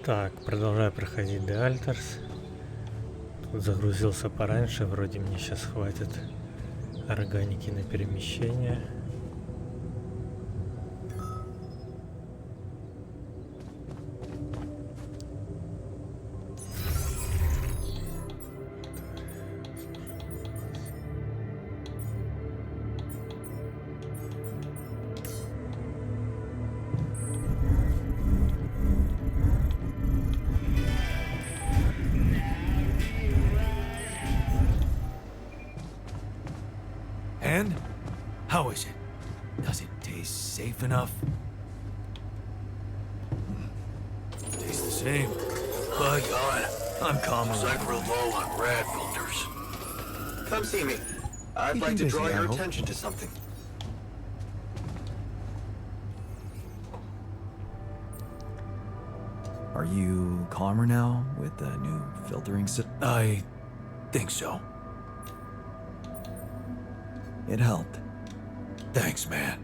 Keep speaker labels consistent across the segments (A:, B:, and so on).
A: Так, продолжаю проходить The Alters. Тут загрузился пораньше, вроде мне сейчас хватит органики на перемещение.
B: And? How is it? Does it taste safe enough? Tastes the same. But
C: God,
B: I'm calmer.
C: looks like we're low on rad filters. Come see me. I'd
B: Keep
C: like
B: him
C: to
B: busy,
C: draw
B: I
C: your
B: hope.
C: attention to something.
D: Are you calmer now with the new filtering system?
B: I think so.
D: It helped.
B: Thanks, man.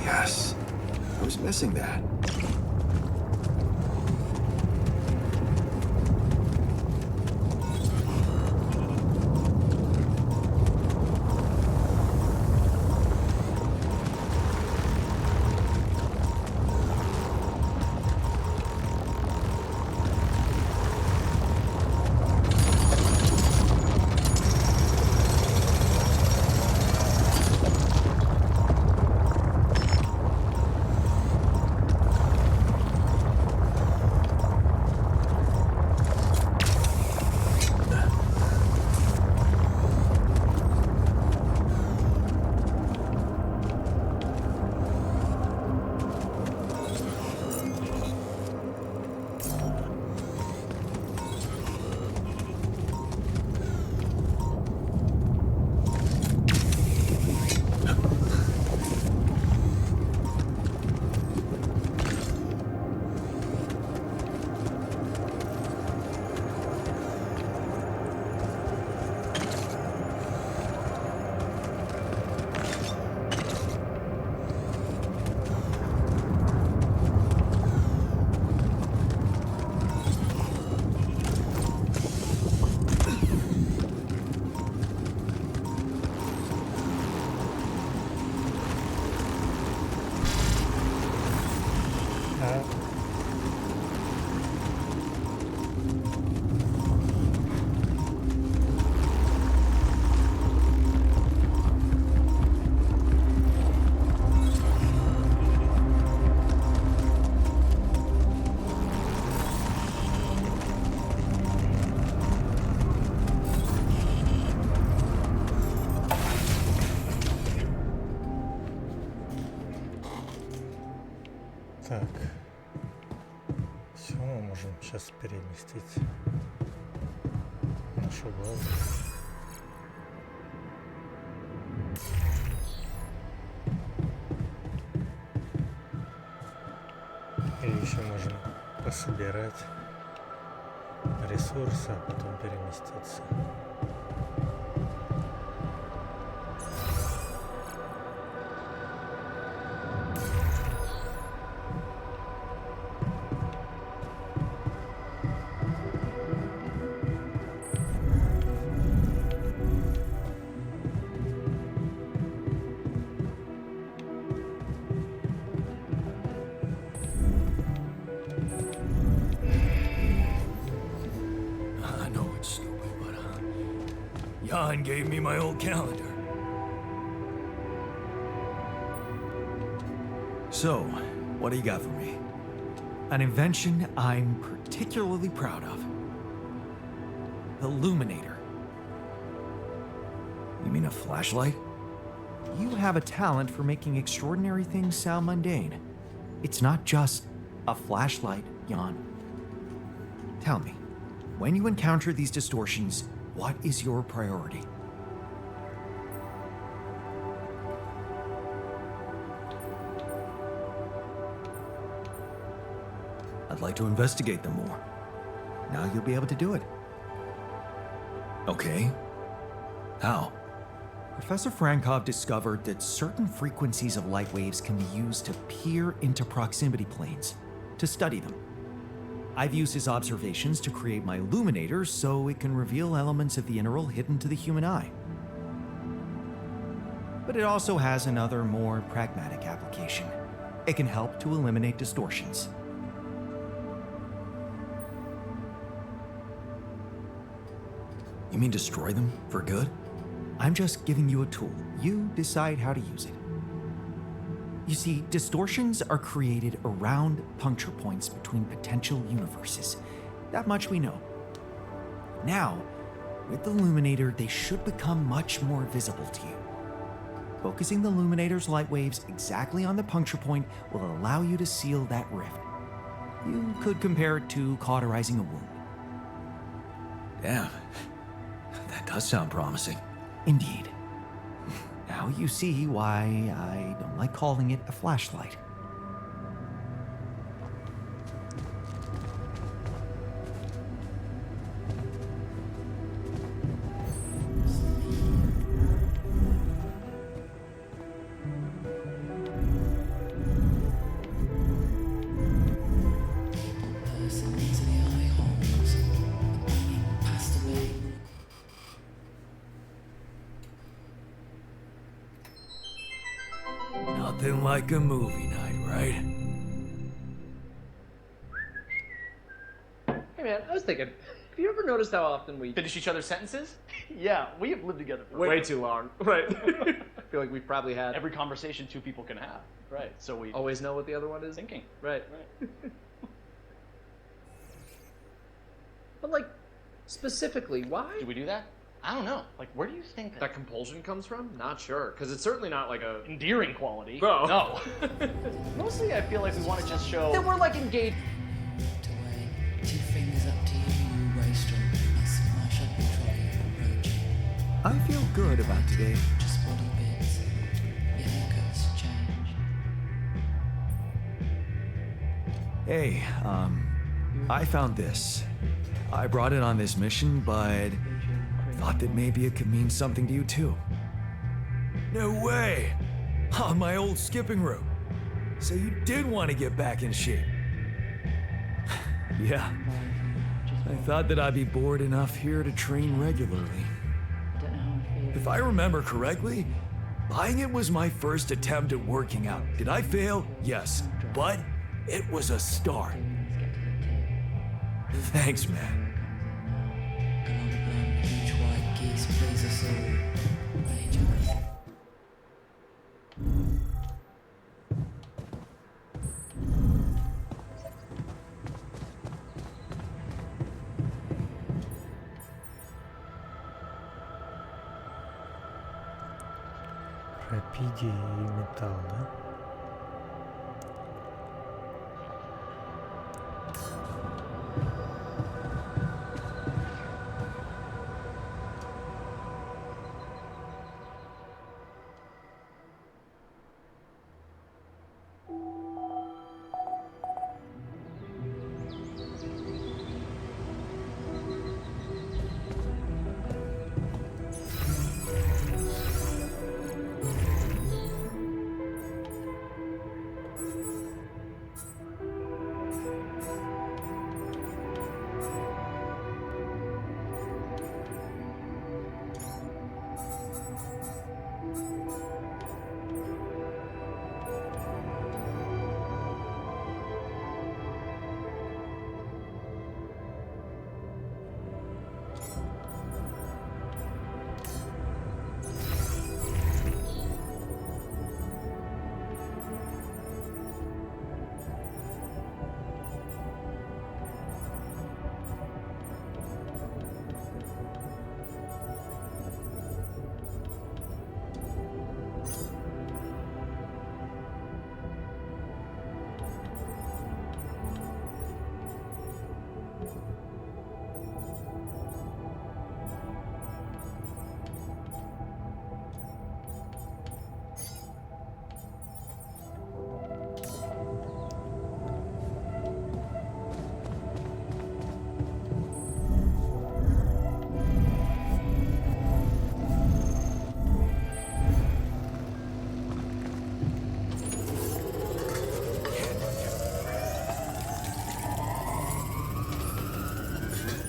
C: Yes. I was missing that.
A: Ну, можем сейчас переместить нашу базу. Или еще можем пособирать ресурсы, а потом переместиться.
B: I know it's stupid, but Jan gave me my old calendar. So, what do you got for me? An invention I'm particularly proud of. The Illuminator. You mean a flashlight? You have a talent for making extraordinary things sound mundane. It's not just a flashlight, Jan. Tell me, when you encounter these distortions, what is your priority? I'd like to investigate them more. Now you'll be able to do it. Okay. How? Professor Frankov discovered that certain frequencies of light waves can be used to peer into proximity planes, to study them. I've used his observations to create my illuminator so it can reveal elements of the integral hidden to the human eye. But it also has another, more pragmatic application. It can help to eliminate distortions. You mean destroy them for good? I'm just giving you a tool. You decide how to use it. You see, distortions are created around puncture points between potential universes. That much we know. Now, with the Illuminator, they should become much more visible to you. Focusing the Illuminator's light waves exactly on the puncture point will allow you to seal that rift. You could compare it to cauterizing a wound. Damn. That does sound promising. Indeed. Now you see why I don't like calling it a flashlight. Nothing like a movie night, right?
E: Hey man, I was thinking, have you ever noticed how often we
F: Finish each other's sentences? Yeah, we have lived together for
E: way too long? Right. I feel like we've probably had
F: every conversation two people can have. Right. So we
E: always know what the other one is.
F: thinking.
E: Right.
F: Right.
E: But like, specifically, why?
F: Do we do that? I don't know. Like, where do you think
E: That compulsion comes from? Not sure, because it's certainly not like a.
F: endearing quality?
E: No.
F: No. Mostly, I feel like we want to just show
E: That we're like engaged.
G: Away. 2 fingers up to you, you wastrel. I shall control your approach.
B: I feel good about today.
G: Just body bits. Your haircut's changed.
B: Hey, I found this. I brought it on this mission, but thought that maybe it could mean something to you too. No way! On my old skipping rope. So you did want to get back in shape. Yeah. I thought that I'd be bored enough here to train regularly.
G: Don't know how I feel.
B: If I remember correctly, buying it was my first attempt at working out. Did I fail? Yes. But it was a start.
G: Let's get to the tip.
B: Thanks, man.
G: Come on, blunt, huge white geese, please us all. Rage on.
A: Рапидия и металл, да?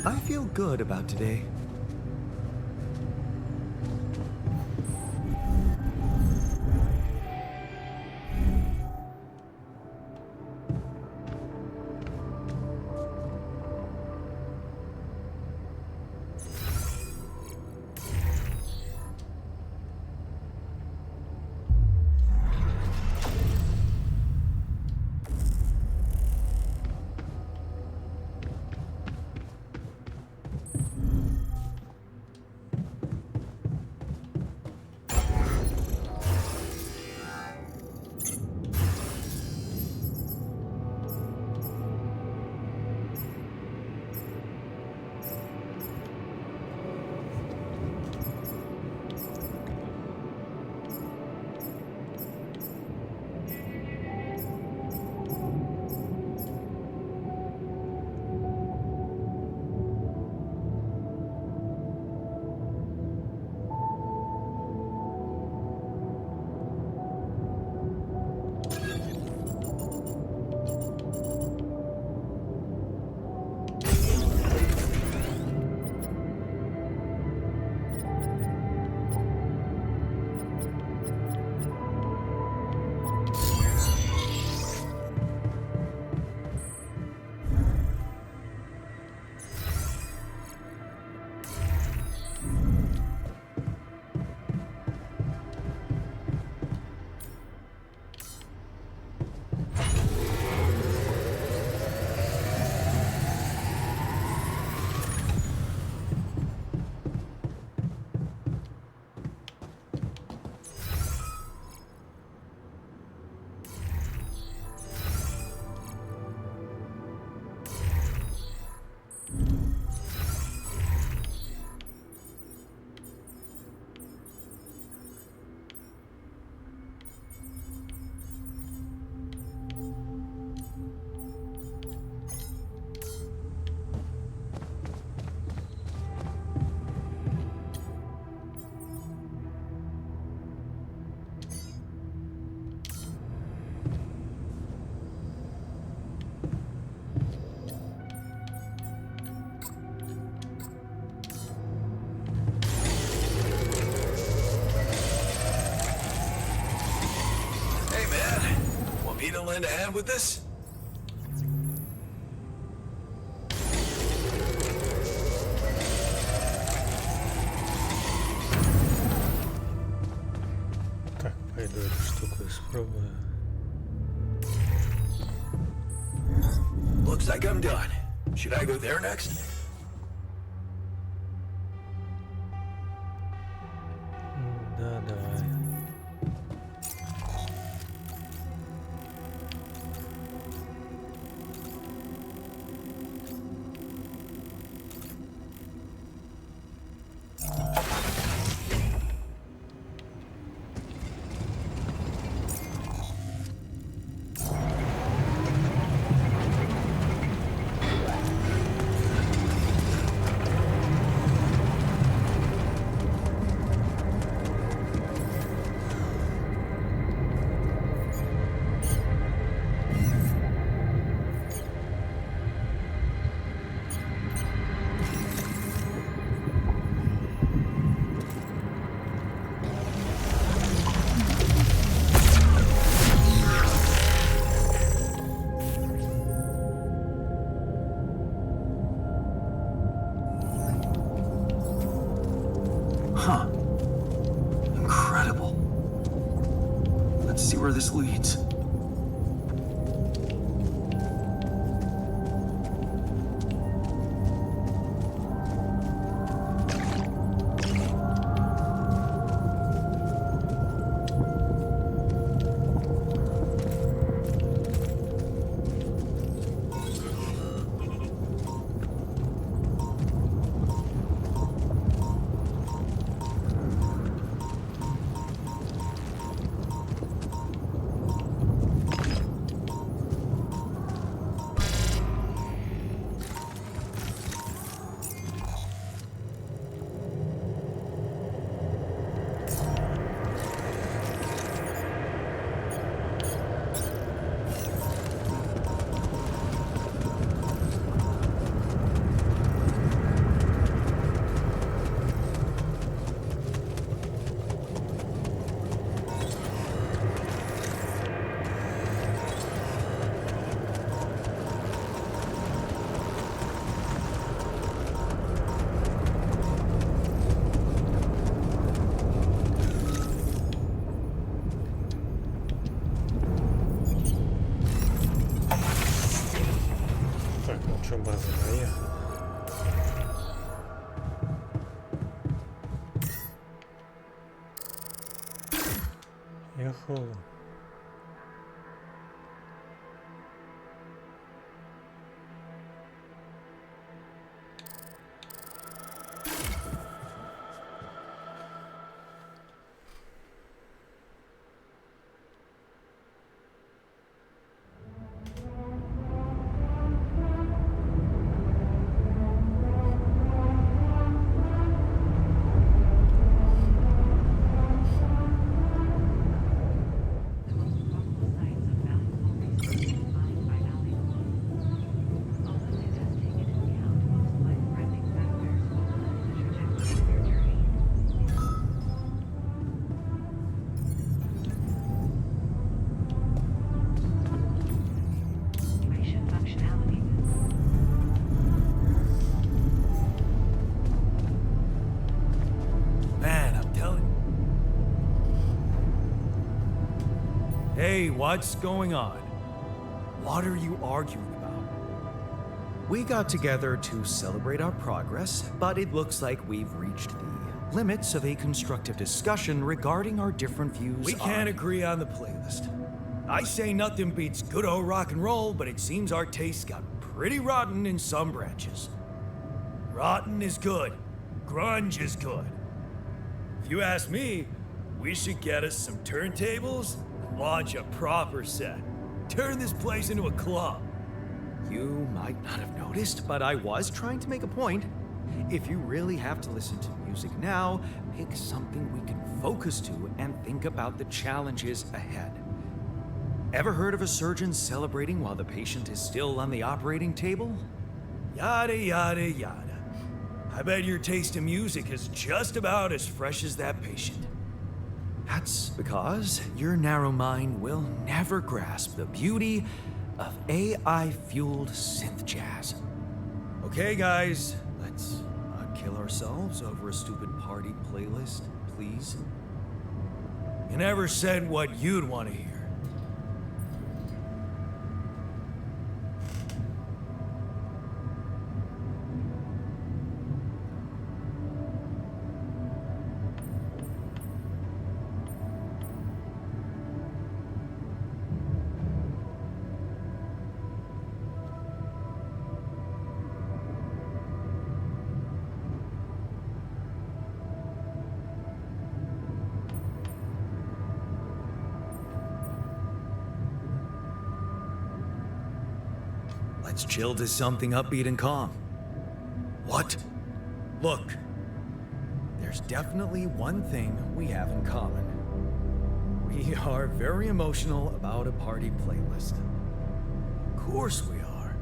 B: I feel good about today.
C: To lend a hand with this?
A: Так, пойду эту штуку испробую.
C: Looks like I'm done. Should I go there next?
A: Да, давай.
B: Huh. Incredible. Let's see where this leads.
A: хорошо, база моя. Яху.
D: Man, I'm telling you. Hey, what's going on? What are you arguing about?
B: We got together to celebrate our progress, but it looks like we've reached the limits of a constructive discussion regarding our different views
D: We can't agree on the playlist. I say nothing beats good old rock and roll, but it seems our tastes got pretty rotten in some branches. Rotten is good. Grunge is good. If you ask me, we should get us some turntables and launch a proper set. Turn this place into a club.
B: You might not have noticed, but I was trying to make a point. If you really have to listen to music now, pick something we can focus to and think about the challenges ahead. Ever heard of a surgeon celebrating while the patient is still on the operating table?
D: Yada, yada, yada. I bet your taste in music is just about as fresh as that patient.
B: That's because your narrow mind will never grasp the beauty of AI-fueled synth jazz.
D: Okay, guys, let's not kill ourselves over a stupid party playlist, please. You never said what you'd want to hear. Let's chill to something upbeat and calm. What? Look, there's definitely one thing we have in common. We are very emotional about a party playlist. Of course we are.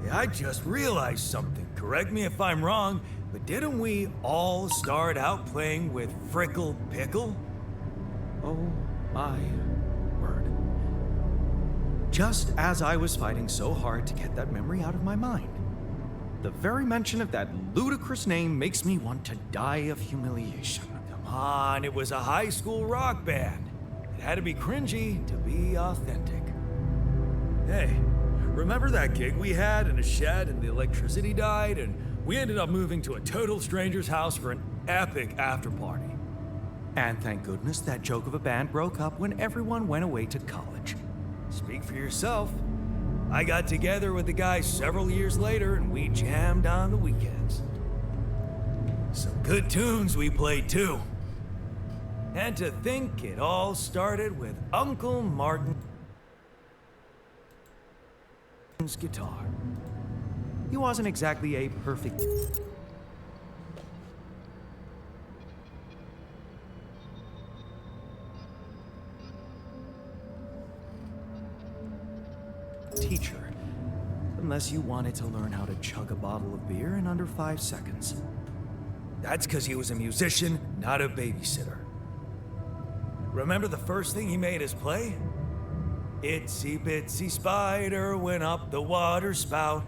D: Hey, I just realized something. Correct me if I'm wrong, but didn't we all start out playing with Frickle Pickle?
B: Oh my word. Just as I was fighting so hard to get that memory out of my mind, the very mention of that ludicrous name makes me want to die of humiliation.
D: Come on, it was a high school rock band. It had to be cringy to be authentic. Hey, remember that gig we had in a shed and the electricity died and we ended up moving to a total stranger's house for an epic after party?
B: And thank goodness that joke of a band broke up when everyone went away to college.
D: Speak for yourself. I got together with the guys several years later and we jammed on the weekends. Some good tunes we played too. And to think it all started with Uncle Martin's guitar.
B: He wasn't exactly a perfect teacher, unless you wanted to learn how to chug a bottle of beer in under 5 seconds.
D: That's because he was a musician, not a babysitter. Remember the first thing he made us play? Itsy bitsy spider went up the water spout.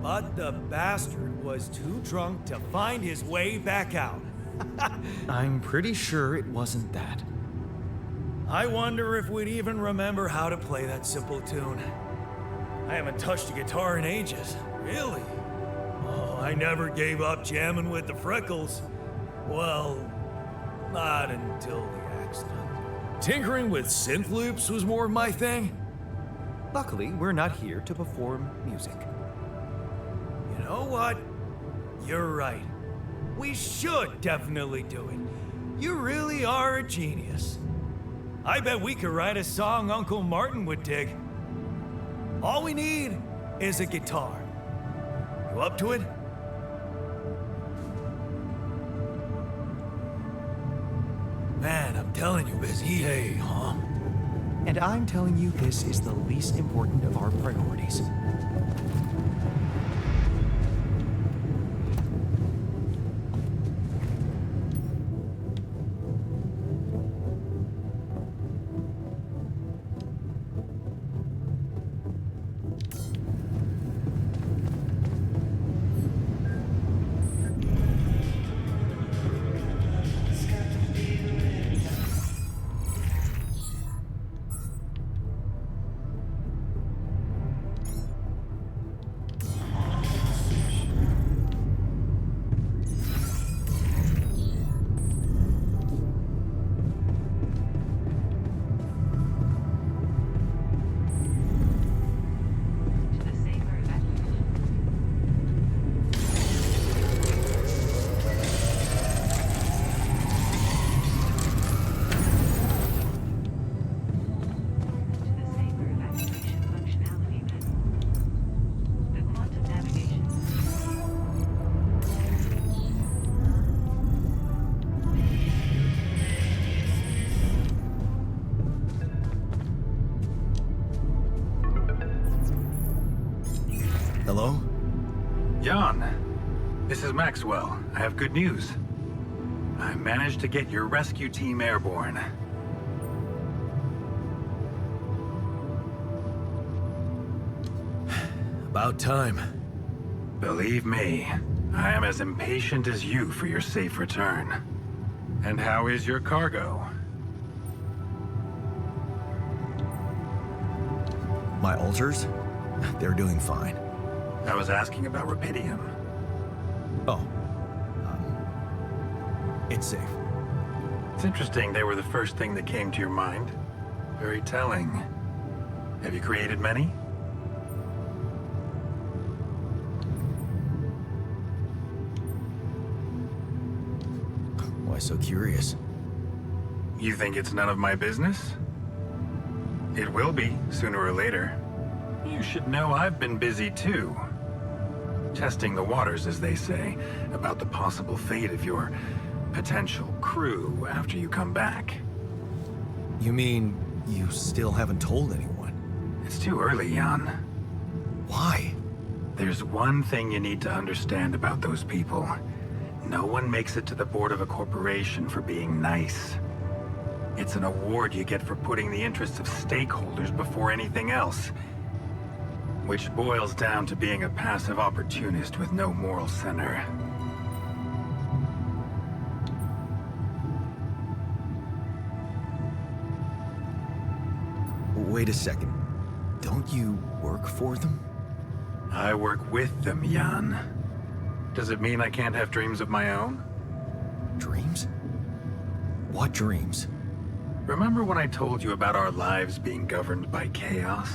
D: But the bastard was too drunk to find his way back out.
B: I'm pretty sure it wasn't that.
D: I wonder if we'd even remember how to play that simple tune. I haven't touched a guitar in ages. Really? Oh, I never gave up jamming with the Freckles. Well, not until the accident. Tinkering with synth loops was more of my thing.
B: Luckily, we're not here to perform music.
D: You know what? You're right. We should definitely do it. You really are a genius. I bet we could write a song Uncle Martin would dig. All we need is a guitar. You up to it? Man, I'm telling you, busy hey, huh?
B: And I'm telling you, this is the least important of our priorities.
D: Hello?
C: Jan, this is Maxwell. I have good news. I managed to get your rescue team airborne.
D: About time.
C: Believe me, I am as impatient as you for your safe return. And how is your cargo?
D: My ulcers? They're doing fine.
C: I was asking about Rapidium.
D: Oh. It's safe.
C: It's interesting they were the first thing that came to your mind. Very telling. Have you created many?
D: Why so curious?
C: You think it's none of my business? It will be, sooner or later. You should know I've been busy too. Testing the waters, as they say, about the possible fate of your potential crew after you come back.
D: You mean you still haven't told anyone?
C: It's too early, Jan.
D: Why?
C: There's one thing you need to understand about those people. No one makes it to the board of a corporation for being nice. It's an award you get for putting the interests of stakeholders before anything else. Which boils down to being a passive opportunist with no moral center.
D: Wait a second. Don't you work for them?
C: I work with them, Jan. Does it mean I can't have dreams of my own?
D: Dreams? What dreams?
C: Remember when I told you about our lives being governed by chaos?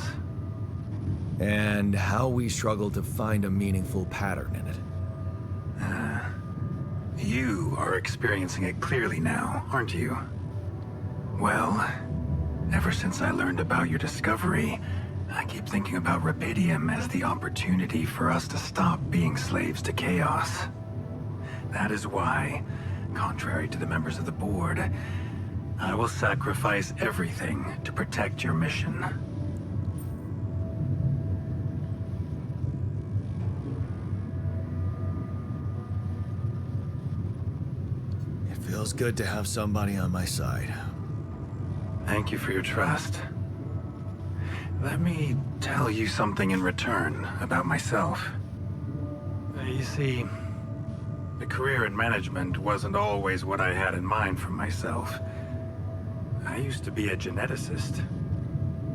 D: And how we struggle to find a meaningful pattern in it.
C: You are experiencing it clearly now, aren't you? Well, ever since I learned about your discovery, I keep thinking about Rapidium as the opportunity for us to stop being slaves to chaos. That is why, contrary to the members of the board, I will sacrifice everything to protect your mission.
D: It feels good to have somebody on my side.
C: Thank you for your trust. Let me tell you something in return about myself. You see, a career in management wasn't always what I had in mind for myself. I used to be a geneticist,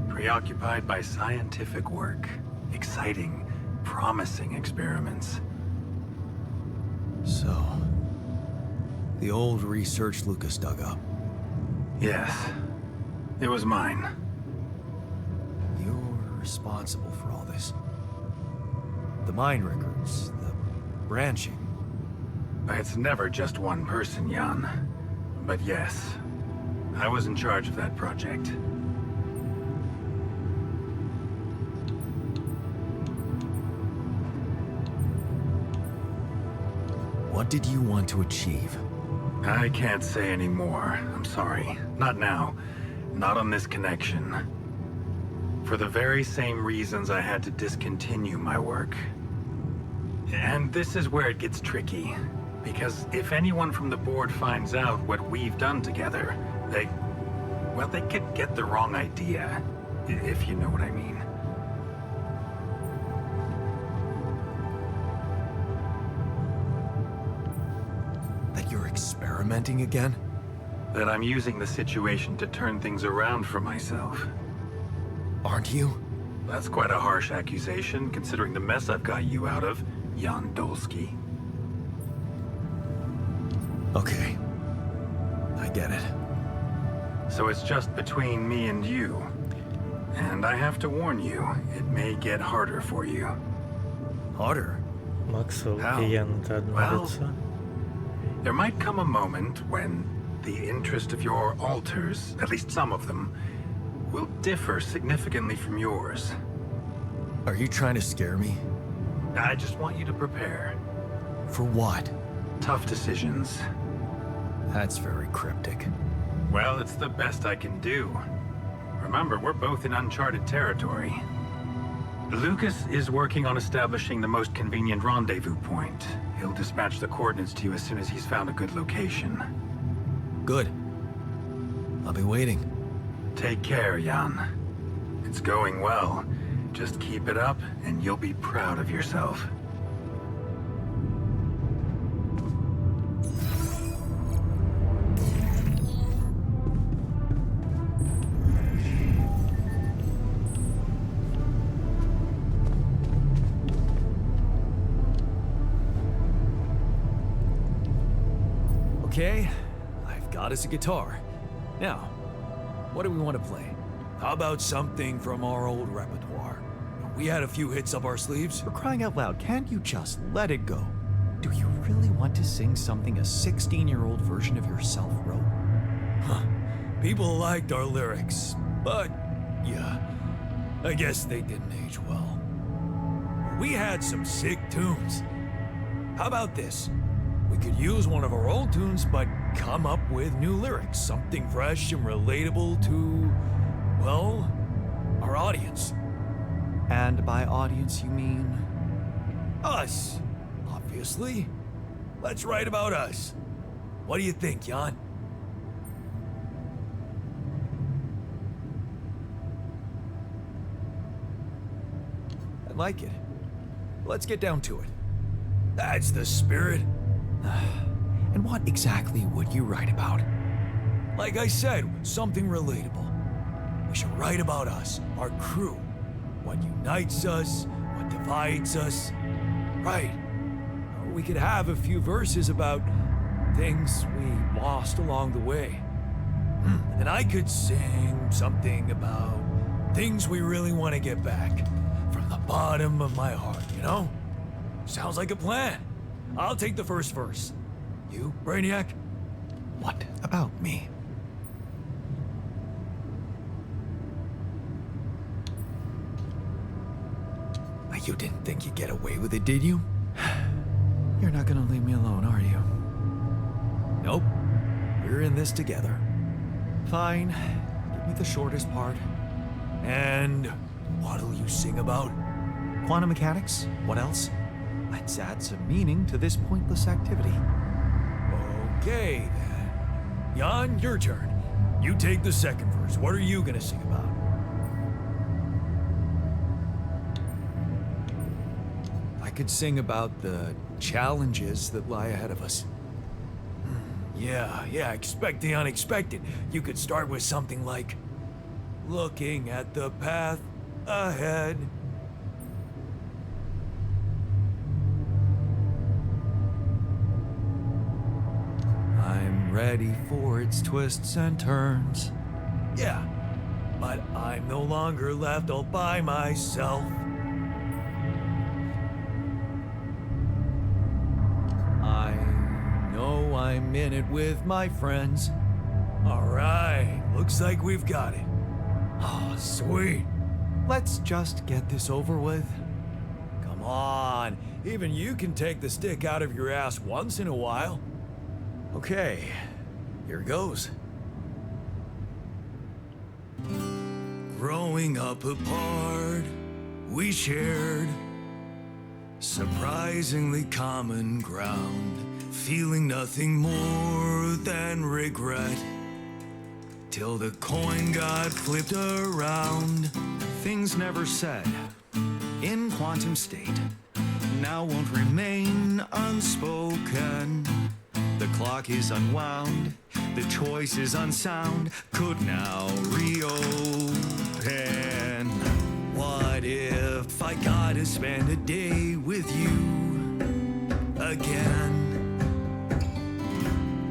C: preoccupied by scientific work, exciting, promising experiments.
D: So, the old research Lucas dug up.
C: Yes, it was mine.
D: You're responsible for all this. The mind records, the branching.
C: It's never just one person, Jan. But yes, I was in charge of that project.
D: What did you want to achieve?
C: I can't say any more. I'm sorry. Not now. Not on this connection. For the very same reasons I had to discontinue my work. And this is where it gets tricky. Because if anyone from the board finds out what we've done together, they could get the wrong idea. If you know what I mean.
D: That you're experimenting again?
C: That I'm using the situation to turn things around for myself.
D: Aren't you?
C: That's quite a harsh accusation, considering the mess I've got you out of, Jan Dolsky.
D: Okay. I get it.
C: So it's just between me and you. And I have to warn you, it may get harder for you.
D: Harder?
A: Максвелл
D: How?
A: и Ян — это одно
C: Well,
A: лицо.
C: There might come a moment when the interest of your alters, at least some of them, will differ significantly from yours.
D: Are you trying to scare me?
C: I just want you to prepare.
D: For what?
C: Tough decisions.
D: That's very cryptic.
C: Well, it's the best I can do. Remember, we're both in uncharted territory. Lucas is working on establishing the most convenient rendezvous point. He'll dispatch the coordinates to you as soon as he's found a good location.
D: Good. I'll be waiting.
C: Take care, Jan. It's going well. Just keep it up, and you'll be proud of yourself.
D: Okay, I've got us a guitar. Now, what do we want to play? How about something from our old repertoire? We had a few hits up our sleeves.
B: For crying out loud, can't you just let it go? Do you really want to sing something a 16-year-old version of yourself wrote?
D: Huh. People liked our lyrics, but yeah, I guess they didn't age well. We had some sick tunes. How about this? We could use one of our old tunes, but come up with new lyrics, something fresh and relatable to, well, our audience.
B: And by audience, you mean?
D: Us, obviously. Let's write about us. What do you think, Jan? I like it. Let's get down to it. That's the spirit.
B: And what exactly would you write about?
D: Like I said, something relatable. We should write about us, our crew. What unites us, what divides us. Right. Or we could have a few verses about things we lost along the way. And I could sing something about things we really want to get back. From the bottom of my heart, you know? Sounds like a plan. I'll take the first verse. You, Brainiac?
B: What about me?
D: You didn't think you'd get away with it, did you?
B: You're not gonna leave me alone, are you?
D: Nope. We're in this together.
B: Fine. Give me the shortest part.
D: And what'll you sing about?
B: Quantum mechanics? What else? Let's add some meaning to this pointless activity.
D: Okay, then. Jan, your turn. You take the second verse. What are you gonna sing about? I could sing about the challenges that lie ahead of us. Yeah, expect the unexpected. You could start with something like, looking at the path ahead. I'm ready for its twists and turns. Yeah, but I'm no longer left all by myself. I know I'm in it with my friends. Alright, looks like we've got it. Oh, sweet. Let's just get this over with. Come on, even you can take the stick out of your ass once in a while. Okay, here goes. Growing up apart, we shared surprisingly common ground, feeling nothing more than regret. Till the coin got flipped around. Things never said in quantum state now won't remain unspoken. The clock is unwound, the choice is unsound, could now reopen. What if I gotta spend a day with you again?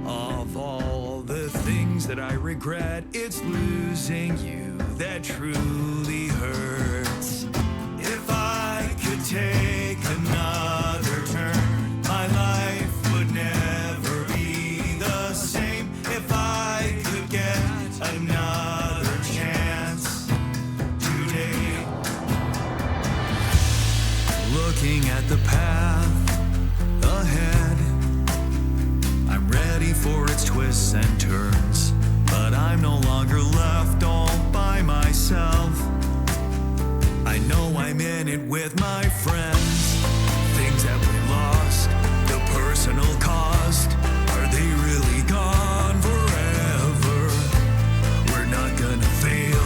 D: Of all the things that I regret, it's losing you that truly hurts. If I could take another turn, my life would never be the same. If I could get another chance today. Looking at the path ahead, I'm ready for its twists and turns, but I'm no longer left all by myself. I know I'm in it with my friends. Things that we lost, the personal cost, are they really gone forever? We're not gonna fail,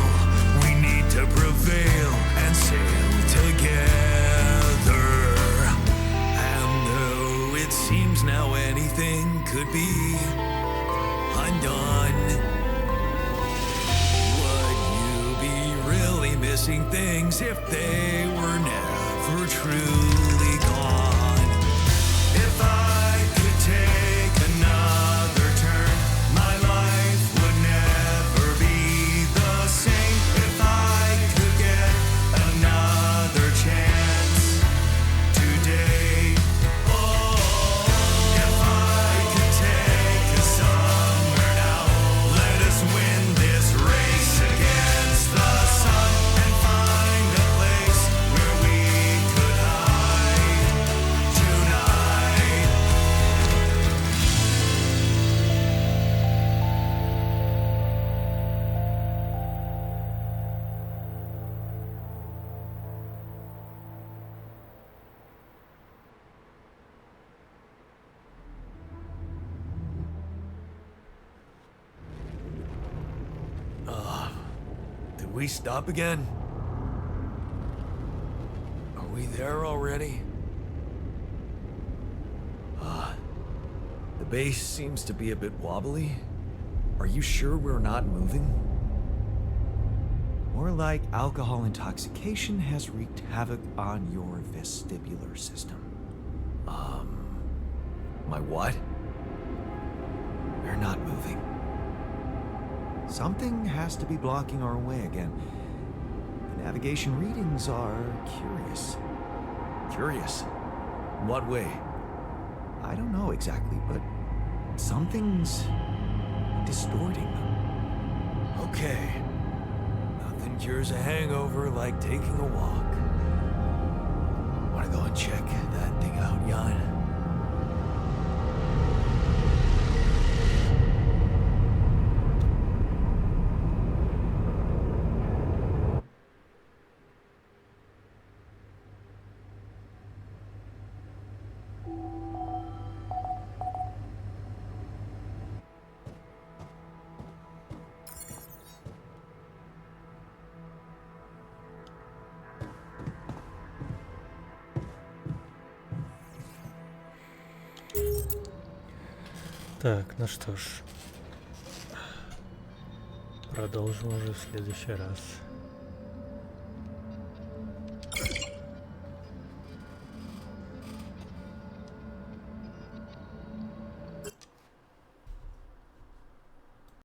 D: we need to prevail and sail together. And though it seems now anything could be undone, would you be really missing things if they were never truly gone? If I could take another turn, my life would never be the same. If I could get another chance today. Oh, if I could take us somewhere now, let us win this race against the sun and find a place where we could hide tonight. Did we stop again? Are we there already? The base seems to be a bit wobbly. Are you sure we're not moving? More like alcohol intoxication has wreaked havoc on your vestibular system. My what? We're not moving. Something has to be blocking our way again. The navigation readings are curious. Curious? In what way? I don't know exactly, but something's distorting them. Okay. Nothing cures a hangover like taking a walk. Wanna go and check that thing out, Jan?
A: Так, ну что ж. Продолжим уже в следующий раз.